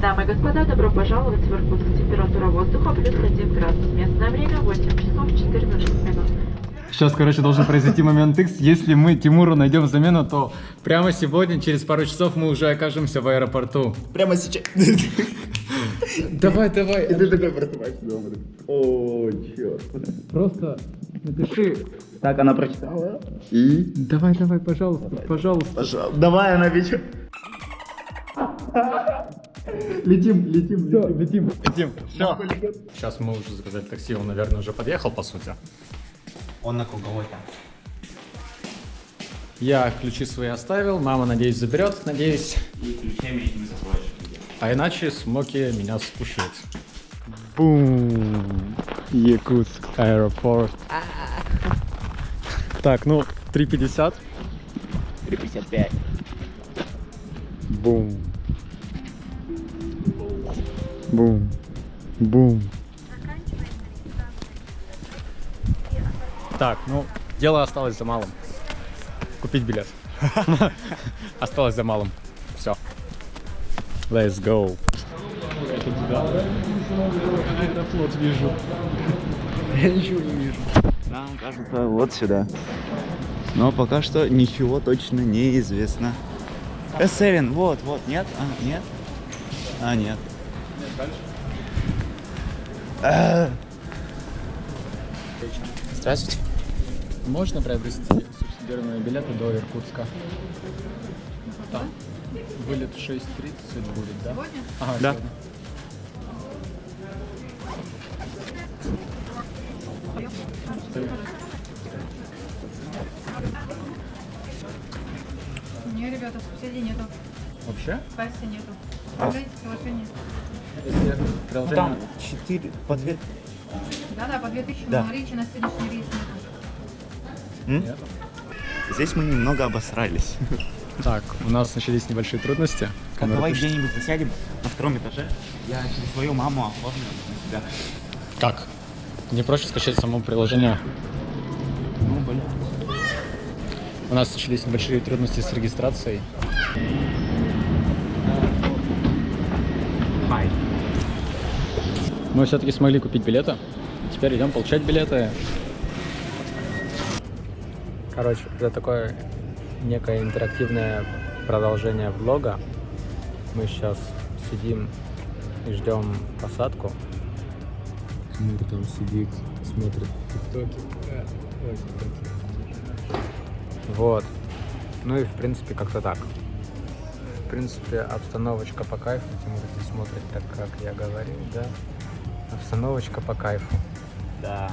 Дамы и господа, добро пожаловать в Иркутск. Температура воздуха плюс 1 градус. Местное время 8 часов 14 минут. Сейчас, короче, должен произойти момент X. Если мы Тимуру найдем замену, то прямо сегодня, через пару часов, мы уже окажемся в аэропорту. Прямо сейчас. Давай. И ты такой просыпаешься дома. О, черт. Просто напиши. Так, она прочитала. И? Давай, пожалуйста. Пожалуйста. Давай, она вечер. Летим. Все. Сейчас мы уже заказали такси, он, наверное, уже подъехал, по сути. Он на круговой-то. Я ключи свои оставил, мама, надеюсь, заберет, надеюсь. И ключами не забываешь. А иначе Смоки меня спущает. Бум! Якутск аэропорт. Так, ну, 3:50. 3:55. Бум. Бум. Так, ну, дело осталось за малым. Купить билет. Осталось за малым. Все. Let's go. Аэрофлот вижу. Я ничего не вижу. Нам кажется, вот сюда. Но пока что ничего точно не известно. S7, вот, нет? Нет? Нет. Здравствуйте. Можно приобрести субсидированные билеты до Иркутска? Там. Вылет 6:30 будет, да? Сегодня? Ага, Да. сегодня. Не, ребята, субсидий нету. Вообще? В кассе нету. Отправляйте приложение. Если приложение... Там 4 по 2. Да, по 2000, Да. но речи на сегодняшний рейс нету. Нет. Здесь мы немного обосрались. Так, у нас начались небольшие трудности. Камера Давай пишет. где-нибудь засядем на втором этаже. Я через свою маму оформлю на себя. Как? Не проще скачать само приложение. Ну, блин. У нас начались небольшие трудности с регистрацией. Хай. Мы все-таки смогли купить билеты. Теперь идем получать билеты. Короче, это такое некое интерактивное продолжение влога. Мы сейчас сидим и ждем посадку. Тимур там сидит, смотрит тиктоки. Вот. Ну и в принципе как-то так. В принципе обстановочка по кайфу. Тимур здесь смотрит так, как я говорил, да? Обстановочка по кайфу. Да.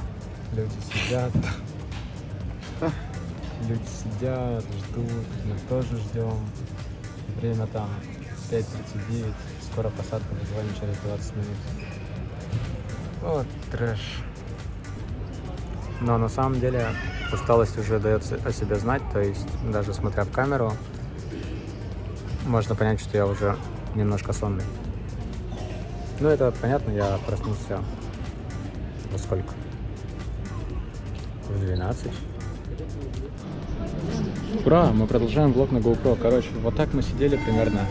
Люди сидят. Люди сидят, ждут. Мы тоже ждем. Время там 5:39. Скоро посадка буквально через 20 минут. Вот трэш. Но на самом деле усталость уже дает о себе знать. То есть даже смотря в камеру, можно понять, что я уже немножко сонный. Ну это понятно, я проснулся во сколько? В 12. Ура, мы продолжаем влог на GoPro. Короче, вот так мы сидели примерно.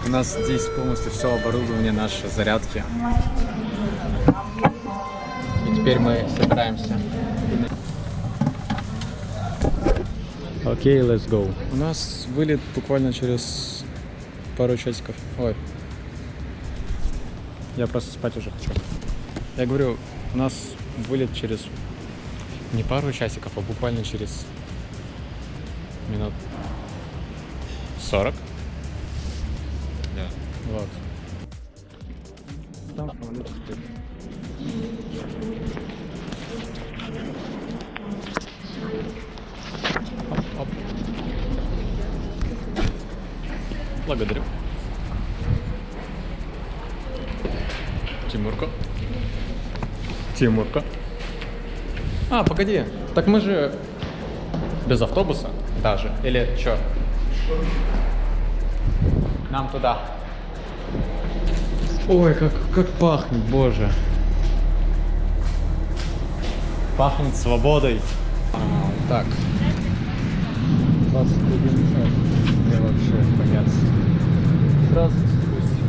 У нас здесь полностью все оборудование нашей зарядки. И теперь мы собираемся. Окей, let's go. У нас вылет буквально через пару часиков. Ой. Я просто спать уже хочу. Я говорю, у нас вылет через не пару часиков, а буквально через минут 40. Да. Вот. Там самолет стоит. Оп. Благодарю. Тимурка. А, погоди. Так мы же без автобуса даже. Или чё? Нам туда. Ой, как пахнет, боже. Пахнет свободой. Так. 21 час. Я вообще конец. Здравствуйте, Костя.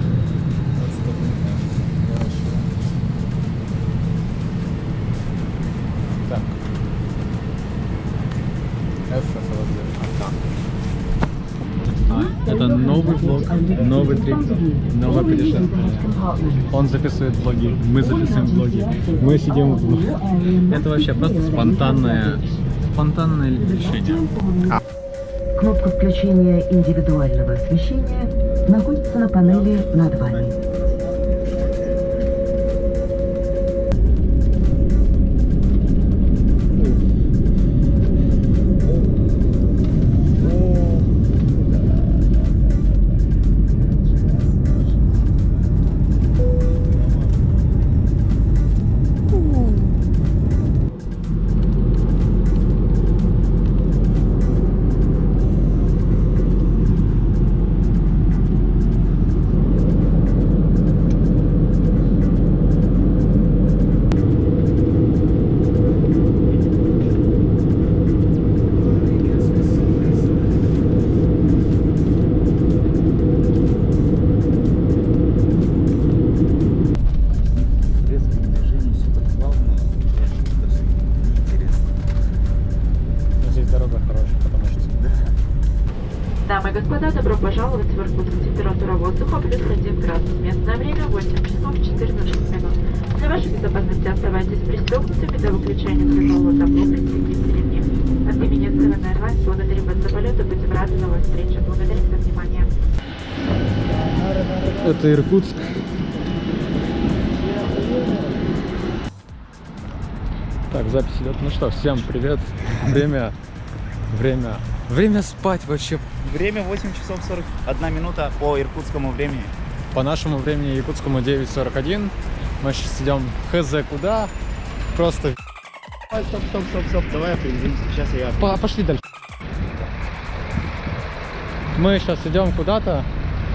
влог, новый трип, новое путешествие. Он записывает влоги, мы записываем влоги, мы сидим в влоге. Это вообще просто спонтанное решение. Кнопка включения индивидуального освещения находится на панели над вами. Дамы и господа, добро пожаловать в Иркутск. Температура воздуха плюс 1 градус. Местное время 8 часов 14 минут. Для вашей безопасности оставайтесь пристегнутыми до выключения светового табло пристегните. От имени СВН Airlines благодарим вас за полет и будем рады новой встрече. Благодарим за внимание. Это Иркутск. Так, запись идет. Ну что, всем привет. Время спать вообще. Время 8 часов 41 минута по иркутскому времени. По нашему времени якутскому 9:41. Мы сейчас идем хз куда. Просто Стоп. Давай определимся. Сейчас я... пошли дальше. Мы сейчас идем куда-то.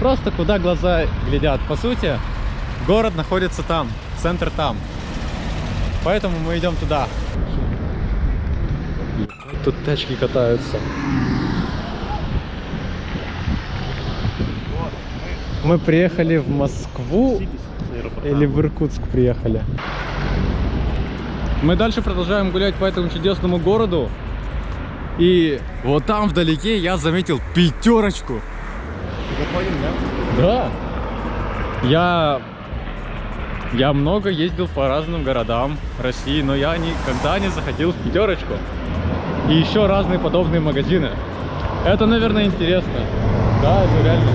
Просто куда глаза глядят. По сути, город находится там. Центр там. Поэтому мы идем туда. Тут тачки катаются. Мы приехали в Москву или в Иркутск приехали. Мы дальше продолжаем гулять по этому чудесному городу. И вот там вдалеке я заметил пятерочку. Заходим, да? Да. Я много ездил по разным городам России, но я никогда не заходил в пятерочку. И еще разные подобные магазины. Это, наверное, интересно. Да, это реально.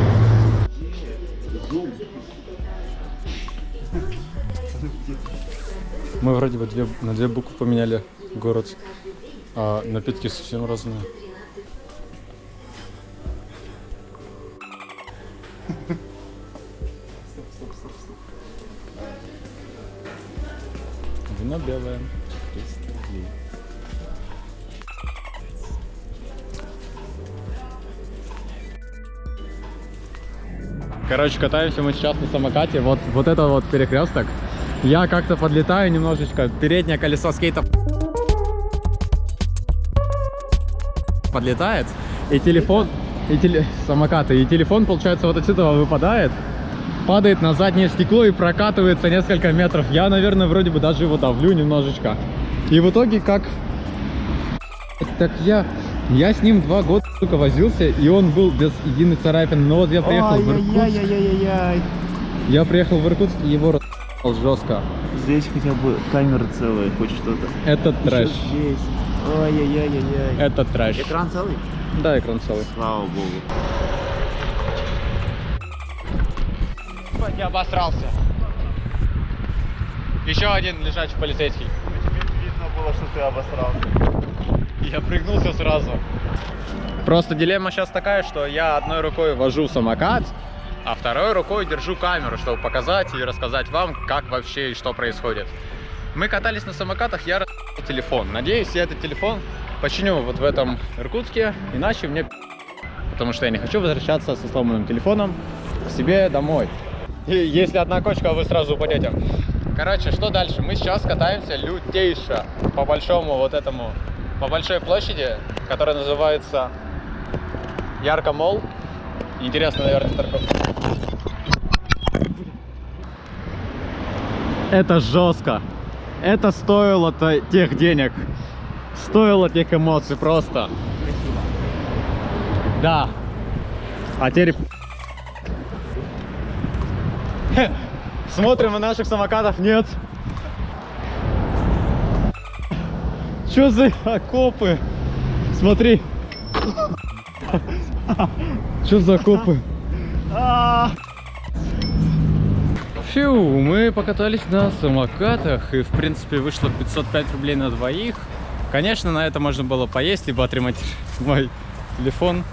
Мы вроде бы на две буквы поменяли город, а напитки совсем разные. Вино белое. 300 рублей. Короче, катаемся мы сейчас на самокате. Вот это вот перекресток. Я как-то подлетаю немножечко. Переднее колесо скейта подлетает. И телефон... самокаты. И телефон, получается, вот отсюда выпадает. Падает на заднее стекло и прокатывается несколько метров. Я, наверное, вроде бы даже его давлю немножечко. И в итоге как... Так я с ним 2 года только возился, и он был без единой царапины. Но вот я приехал в Иркутск. Я приехал в Иркутск, и его расстал жестко. Здесь хотя бы камера целая, хоть что-то. Это трэш. Ой-ой-ой-ой-ой. Это трэш. Экран целый? Да, экран целый. Слава богу. Я обосрался. Еще один лежачий полицейский. Видно было, что ты обосрался. Я прыгнулся сразу. Просто дилемма сейчас такая, что я одной рукой вожу самокат, а второй рукой держу камеру, чтобы показать и рассказать вам, как вообще и что происходит. Мы катались на самокатах, я рассказал телефон. Надеюсь, я этот телефон починю вот в этом Иркутске, иначе мне потому что я не хочу возвращаться со сломанным телефоном к себе домой. И если одна кочка, вы сразу упадете. Короче, что дальше? Мы сейчас катаемся лютейше по большому вот этому, по большой площади, которая называется Ярко-Молл. Интересно, наверное, торговля. Это жестко. Это стоило тех денег. Стоило тех эмоций просто. Да. А теперь Смотрим, и наших самокатов нет. Что за окопы? Смотри. Что за окопы? Фью, мы покатались на самокатах, и в принципе вышло 505 рублей на двоих. Конечно, на это можно было поесть, либо отремонтировать мой телефон.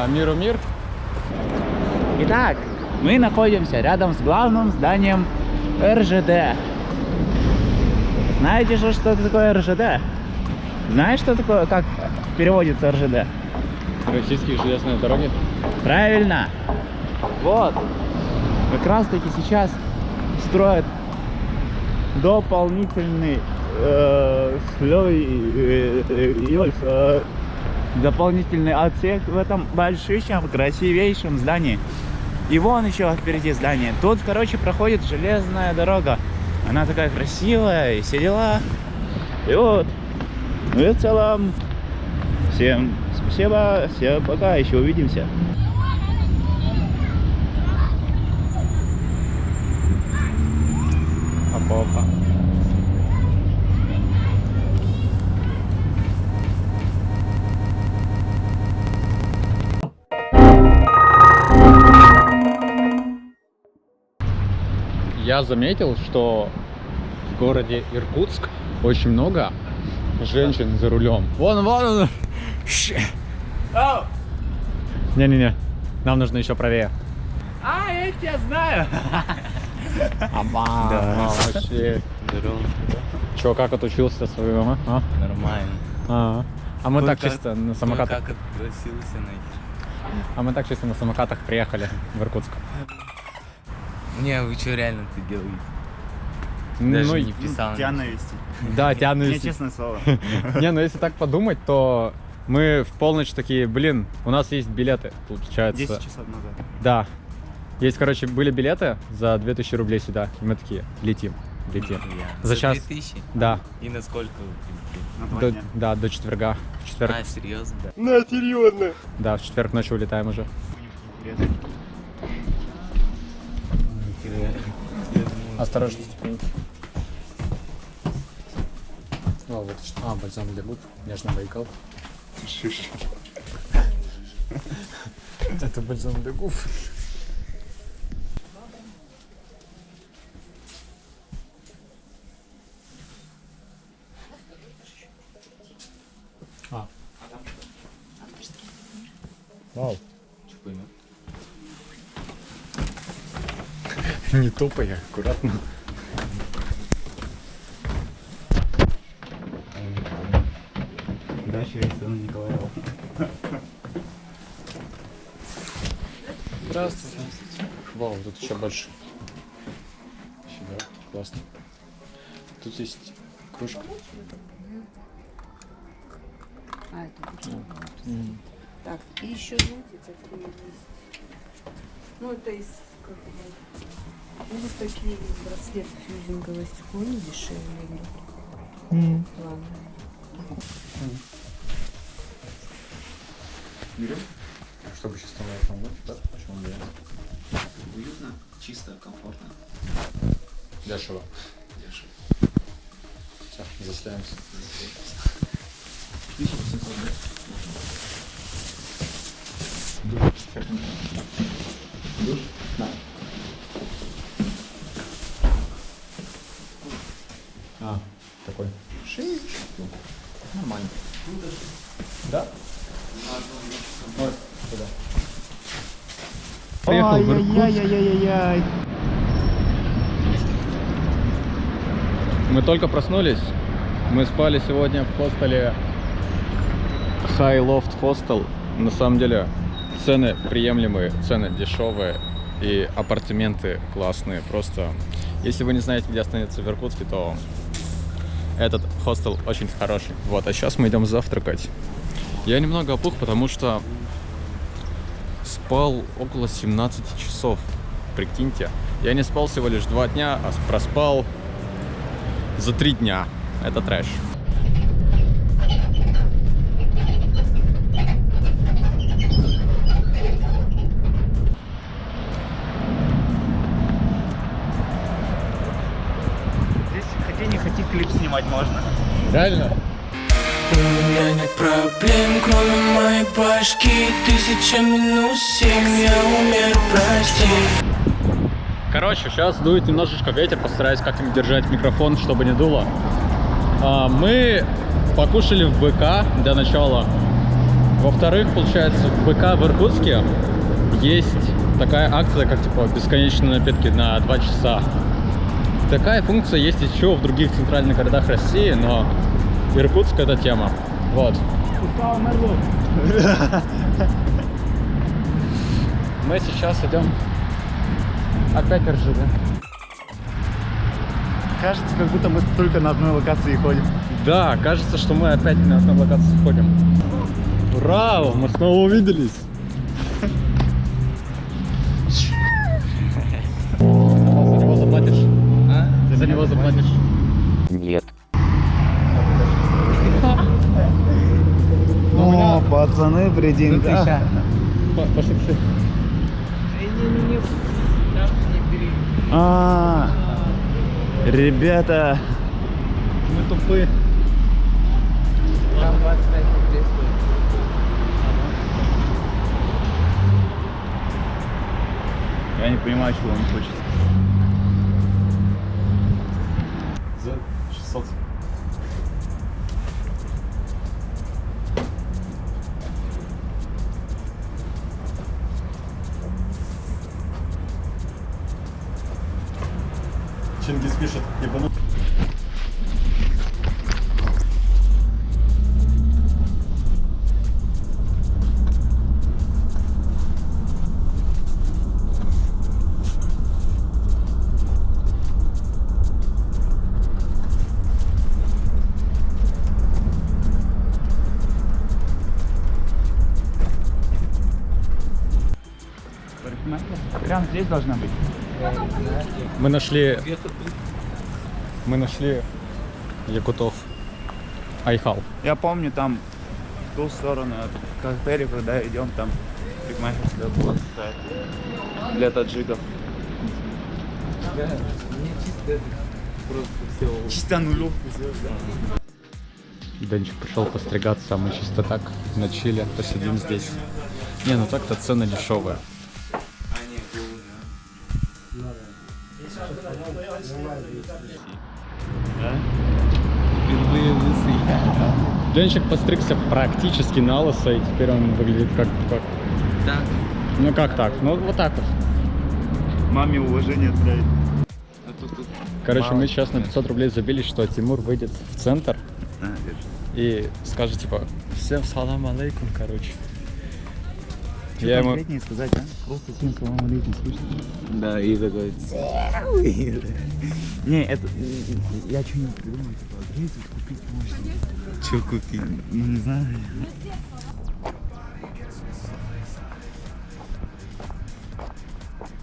Миру мир. Итак, мы находимся рядом с главным зданием РЖД. Знаете же, что такое РЖД? Знаешь, что такое, как переводится РЖД? Российские железные дороги. Правильно. Вот. Как раз таки сейчас строят дополнительный дополнительный отсек в этом большущем, красивейшем здании. И вон еще впереди здание. Тут, короче, проходит железная дорога. Она такая красивая, и все дела. И вот. Ну и в целом, всем спасибо, всем пока, еще увидимся. Опа-опа. Я заметил, что в городе Иркутск очень много женщин за рулем. Вон он! Не-не-не, нам нужно еще правее. Я тебя знаю. Да, вообще. Здорово. Че, как отучился своему? Нормально. А мы так чисто на самокатах. Как отпросился найти. А мы так чисто на самокатах приехали в Иркутск. Не, вы что реально ты делаете? Даже Ну, не писал. Тебя навести. да, тебя Мне навести. честное слово. Не, ну если так подумать, то мы в полночь такие, блин, у нас есть билеты, получается. 10 часов назад. Да. Есть, короче, были билеты за 2000 рублей сюда. И мы такие, летим. За час. 2000? Да. И на сколько вы прилетели? На 2 До, дня. да, до четверга. В четверг. А, серьезно? Да, в четверг ночью улетаем уже. Осторожно, ступеньки. О, вот что. Бальзам для губ. Нежный Байкал. Это бальзам для губ. Вау. Что поймет? Не топай, аккуратно. Дача Александра Николаева. Здравствуйте. Вау, тут еще больше. Сюда, классно. Тут есть кружка. Это очень Так, и еще, знаете, такие есть. Ну, это из как бы, ну, вот такие есть браслеты фьюзинговые стекло, не дешевле. Ладно. Берем? Чтобы сейчас там помочь, да? Почему берем? Уютно, чисто, комфортно. Дешево. Дешево. Все, заселяемся. 1800, да? Душ? Да. Такой. Нормально. Да? Вот, туда. Приехал в Иркутск. Ай-яй-яй-яй-яй-яй. Мы только проснулись. Мы спали сегодня в хостеле High Loft Hostel. На самом деле цены приемлемые, цены дешевые и апартаменты классные. Просто если вы не знаете, где остановиться в Иркутске, то этот хостел очень хороший. Вот, а сейчас мы идем завтракать. Я немного опух, потому что спал около 17 часов. Прикиньте. Я не спал всего лишь 2 дня, а проспал за 3 дня. Это трэш. клип снимать можно. Реально? У меня нет проблем, кроме моей башки. 1000-7, я умер, прости. Короче, сейчас дует немножечко ветер, постараюсь как-нибудь держать микрофон, чтобы не дуло. Мы покушали в БК для начала. Во-вторых, получается, в БК в Иркутске есть такая акция, как типа бесконечные напитки на 2 часа. Такая функция есть еще в других центральных городах России, но Иркутск — это тема. Вот. Мы сейчас идем опять в РЖД. Кажется, как будто мы только на одной локации ходим. Да, кажется, что мы опять на одной локации ходим. Ура! Мы снова увиделись! За него заплатишь? А? Ты за него заплатишь? Нет. О, пацаны, придинка. Пошепши. Ребята. Мы тупые. Я не понимаю, чего он хочет. За 600. Чингис пишет, ебану. Прям здесь должна быть. Мы нашли Якутов Айхал. Я помню, там в ту сторону от коктейля, когда идем, там парикмахерская была какая-то для таджиков. Чисто нулевку сделать, да. Денчик пришел постригаться, а мы чисто так на чиле посидим здесь. Не, ну так-то цены дешевые. Впервые лысый. Денчик постригся практически на лысо, и теперь он выглядит как... Так. Ну как так? Ну вот так вот. Маме уважение отправить. А тут Короче, мало. мы сейчас на 500 рублей забили, что Тимур выйдет в центр и скажет типа всем салам алейкум, короче. Что Я ему... конкретнее сказать, а? Просто всем салам алейкум, слышно? Да, и такой. Не, это... Я что-нибудь придумал, типа, где тут купить можно? Че купить? Ну, не знаю.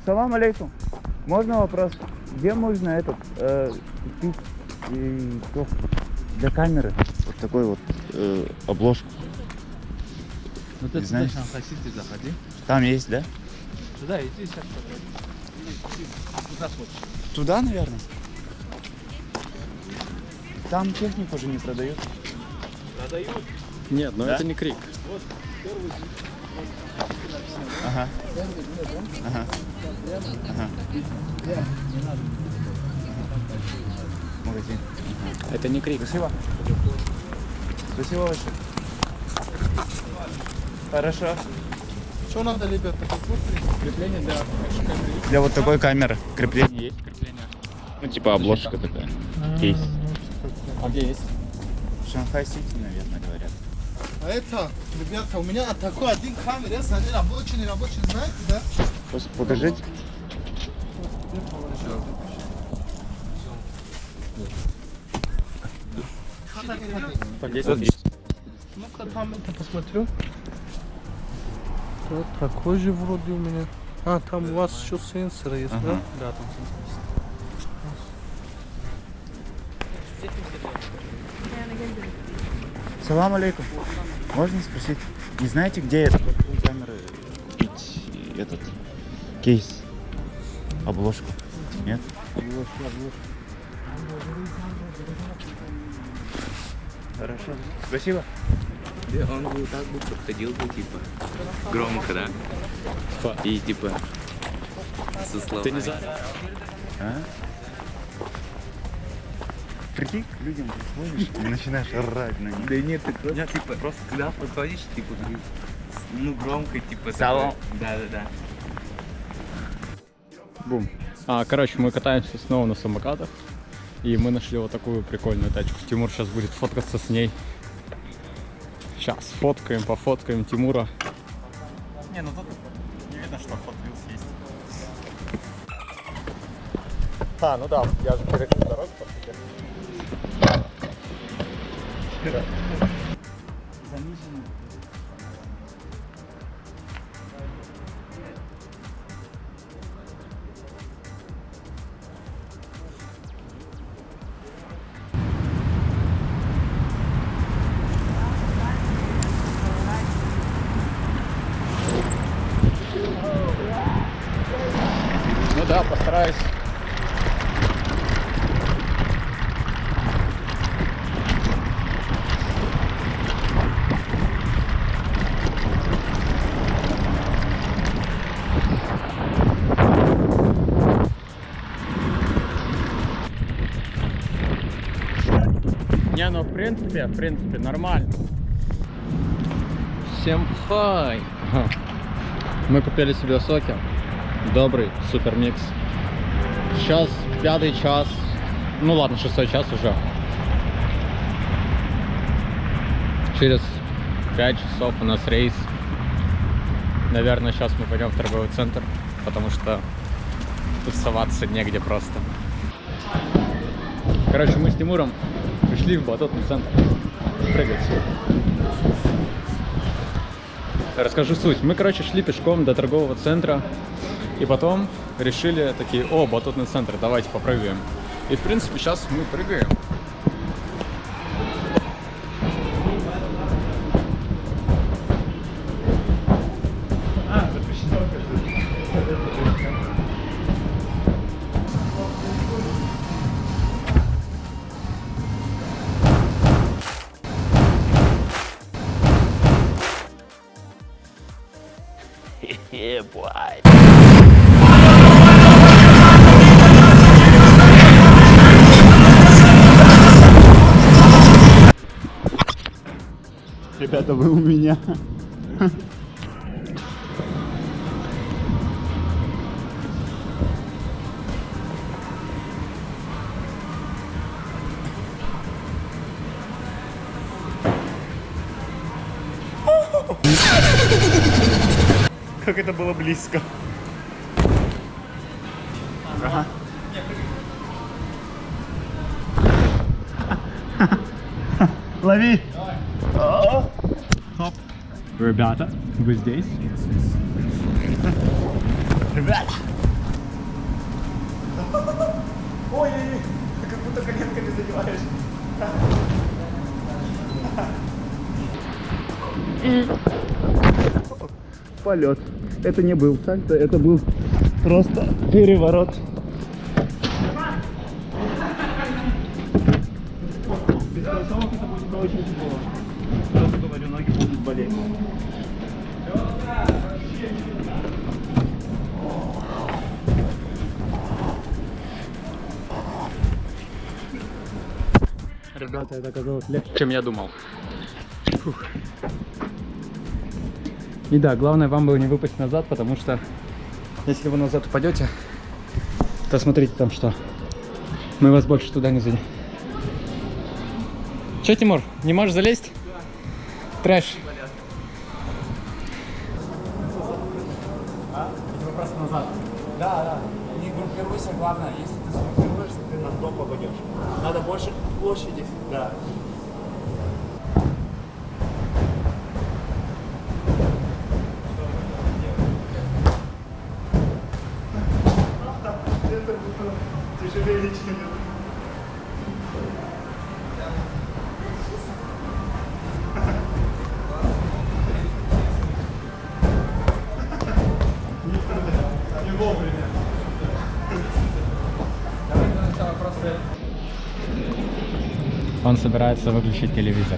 Салам алейкум. Можно вопрос? Где можно этот купить для камеры вот такой вот обложку? Ну ты Не знаю. туда Шанхай-Сити заходи. Там есть, да? Туда иди сейчас. Куда хочешь? Туда, наверное. Там технику же не продают. Нет, но Да? это не крик. Ага. Ага. Ага. Магазин. Это не крик. Спасибо. Спасибо большое. Хорошо. Что надо, ребята? Крепление Для вот такой камеры. Крепление есть? Крепление. Ну, типа обложка такая. Кейс. А где есть? Шанхай-Сити, наверное, говорят. А это, ребята, у меня такой один камера, они рабочий, знаете, да? Покажите. Так, есть. Ну-ка, там это посмотрю. Вот такой же вроде у меня. А, там у вас еще сенсоры есть, да? Да, там сенсор. Салам алейкум. Можно спросить, не знаете, где это камеры купить этот кейс, обложку? Нет? Хорошо. Спасибо. Да, он бы так бы подходил бы, типа, громко, да? И, типа, со словами. Ты не за... А? Прикинь, к людям подходишь и начинаешь орать на них. Да нет, ты просто, типа, просто когда подходишь, типа, говоришь, ну, громко, типа, Салон. такое. Да-да-да. Бум. Короче, мы катаемся снова на самокатах. И мы нашли вот такую прикольную тачку. Тимур сейчас будет фоткаться с ней. Сейчас пофоткаем Тимура. Не, ну тут не видно, что Hot Wheels есть. Ну да, я же перейду дорогу, по сути. Ну да, постараюсь. Не, ну в принципе, нормально. Всем хай! Мы купили себе соки. Добрый супер микс. Сейчас 5 час. Ну ладно, 6 час уже. Через 5 часов у нас рейс. Наверное, сейчас мы пойдем в торговый центр, потому что тусоваться негде просто. Короче, мы с Тимуром пришли в батутный центр. Прыгать. Расскажу суть. Мы, короче, шли пешком до торгового центра. И потом решили такие: о, батутный центр, давайте попрыгаем. И в принципе сейчас мы прыгаем. Ребята, вы у меня. Как это было близко. Ага. Лови! Хоп. Ребята, вы здесь? Ребята! Ой, как будто коленками задеваешь. Полет. Это не был сальто, это был просто переворот. Без кроссовок это будет очень тяжело. Сразу говорю, ноги будут болеть. Ребята, это оказалось легче, чем я думал. Фух. И да, главное вам было не выпасть назад, потому что если вы назад упадете, то смотрите там что. Мы вас больше туда не заденем. Че, Тимур, не можешь залезть? Трэш. Просто назад. Да. Не группируйся, главное, если ты сгруппируешься, ты на дно попадешь. Надо больше площади. Да. Это тяжелее, чем Он собирается выключить телевизор.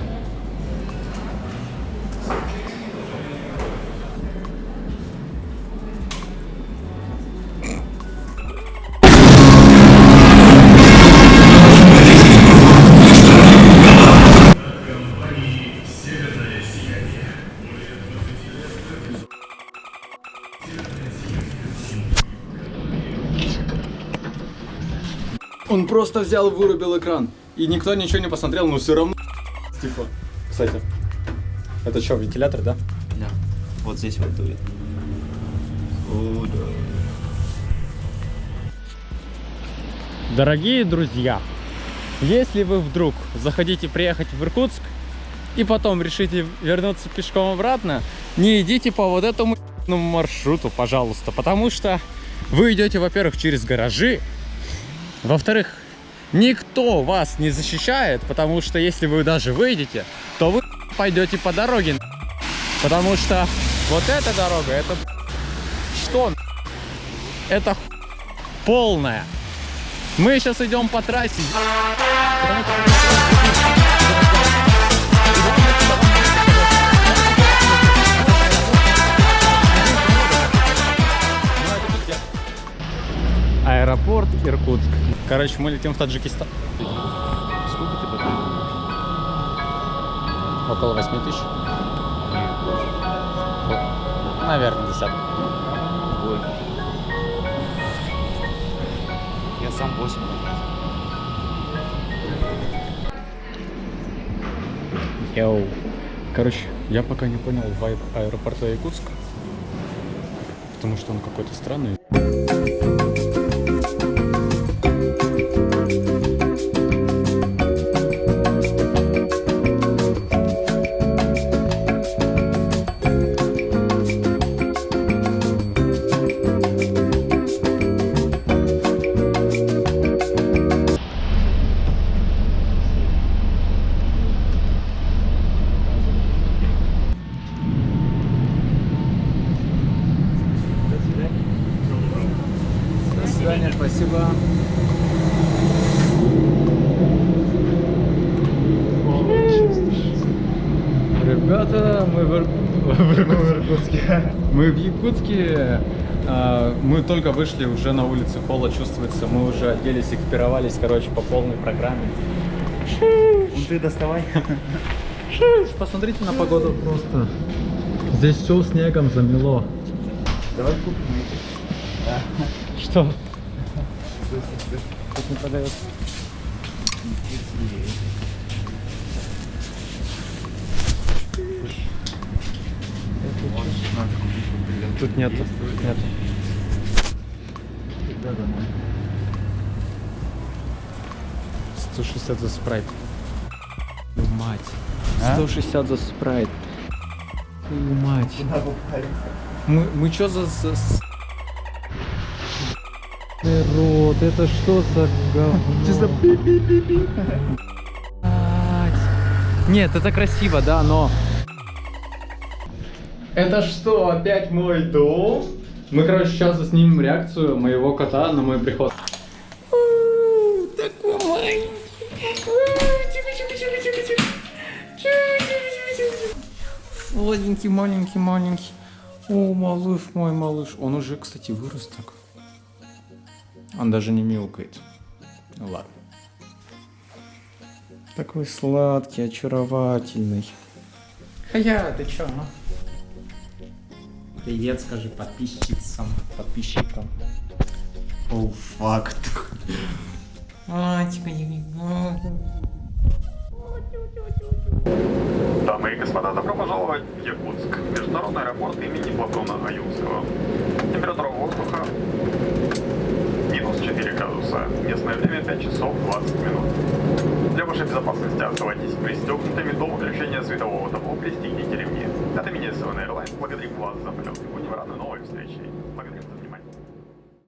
Он просто взял и вырубил экран. И никто ничего не посмотрел, но все равно типа. Кстати, это что, вентилятор, да? Да. Вот здесь вот дует. О, да. Дорогие друзья, если вы вдруг захотите приехать в Иркутск и потом решите вернуться пешком обратно, не идите по вот этому маршруту, пожалуйста, потому что вы идете, во-первых, через гаражи, во-вторых, никто вас не защищает, потому что если вы даже выйдете, то вы пойдете по дороге, потому что вот эта дорога, это что? Это полная. Мы сейчас идем по трассе. Аэропорт Иркутск. Короче, мы летим в Таджикистан. Сколько тебе там? Около 8 тысяч? Наверное, десяток. Я сам 8. Йоу. Короче, я пока не понял вайб аэропорта Якутска, потому что он какой-то странный. Спасибо. Ребята, мы в Иркутске. Мы в Якутске. Мы только вышли уже на улице, холод чувствуется. Мы уже оделись, экипировались, короче, по полной программе. Ты доставай. Посмотрите на погоду просто. Здесь все снегом замело. Давай купим. Что? Тут не продается. Тут нету. Нету. 160 за спрайт. Мать. 160 за спрайт. Мать. Мы чё за... Рот, это что за говно? Нет, это красиво, да, но... Это что, опять мой дом? Мы, короче, сейчас заснимем реакцию моего кота на мой приход. Такой маленький. Сладенький, маленький, маленький. О, малыш мой, малыш. Он уже, кстати, вырос так. Он даже не мяукает. Ну ладно. Такой сладкий, очаровательный. Хая, ты чё, а? Привет, скажи подписчицам, подписчикам. О, факт. Дамы и господа, добро пожаловать в Якутск, международный аэропорт имени Платона Аюнского. Температура воздуха минус 4 градуса, местное время 5 часов 20 минут. Для вашей безопасности оставайтесь пристегнутыми до выключения светового табло, пристегните ремни. От имени СВН Airlines благодарим вас за полет. Будем рады новой встрече.